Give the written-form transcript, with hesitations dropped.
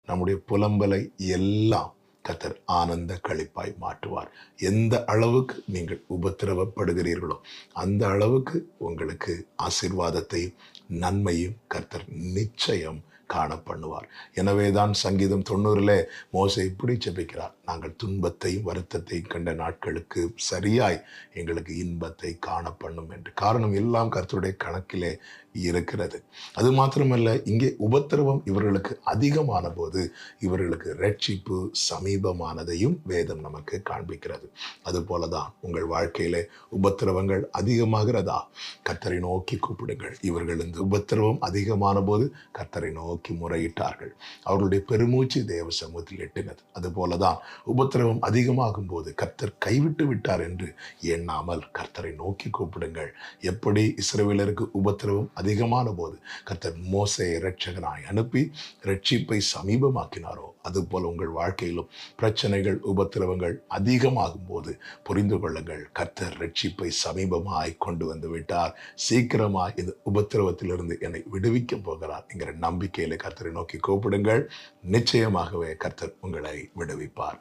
நம்முடைய புலம்பலை எல்லாம் கர்த்தர் ஆனந்த களிப்பாய் மாற்றுவார். எந்த அளவுக்கு நீங்கள் உபத்திரவப்படுகிறீர்களோ அந்த அளவுக்கு உங்களுக்கு ஆசீர்வாதத்தையும் நன்மையும் கர்த்தர் நிச்சயம் காண பண்ணுவார். எனவேதான் சங்கீதம் 90 மோசே இப்படி ஜெபிக்கிறார், நாங்கள் துன்பத்தையும் வருத்தத்தையும் கண்ட நாட்களுக்கு சரியாய் எங்களுக்கு இன்பத்தை காண பண்ணும் என்று. காரணம் எல்லாம் கர்த்தருடைய கணக்கிலே இருக்கிறது. அது மாத்திரமல்ல, இங்கே உபத்திரவம் இவர்களுக்கு அதிகமான போது இவர்களுக்கு ரட்சிப்பு சமீபமானதையும் வேதம் நமக்கு காண்பிக்கிறது. அது போலதான் உங்கள் வாழ்க்கையிலே உபத்திரவங்கள் அதிகமாகிறதா, கர்த்தரை நோக்கி கூப்பிடுங்கள். இவர்கள் இந்த உபத்திரவம் அதிகமான போது கர்த்தரை நோக்கி முறையிட்டார்கள். அவர்களுடைய பெருமூச்சு தேவ சமூகத்தில் எட்டினது. அது போலதான் உபத்திரவம் அதிகமாகும் போது கர்த்தர் கைவிட்டு விட்டார் என்று எண்ணாமல் கர்த்தரை நோக்கி கூப்பிடுங்கள். எப்படி இஸ்ரவேலருக்கு உபத்திரவம் அதிகமான போது கர்த்தர் மோசேயை இரட்சகனாய் அனுப்பி ரட்சிப்பை சமீபமாக்கினாரோ, அதுபோல உங்கள் வாழ்க்கையிலும் பிரச்சனைகள் உபத்திரவங்கள் அதிகமாகும் போது புரிந்து கொள்ளுங்கள், கர்த்தர் ரட்சிப்பை சமீபமாய் கொண்டு வந்து விட்டார். சீக்கிரமாய் இந்த உபத்திரவத்திலிருந்து என்னை விடுவிக்க போகிறார் என்கிற நம்பிக்கையில கர்த்தரை நோக்கி கூப்பிடுங்கள். நிச்சயமாகவே கர்த்தர் உங்களை விடுவிப்பார்.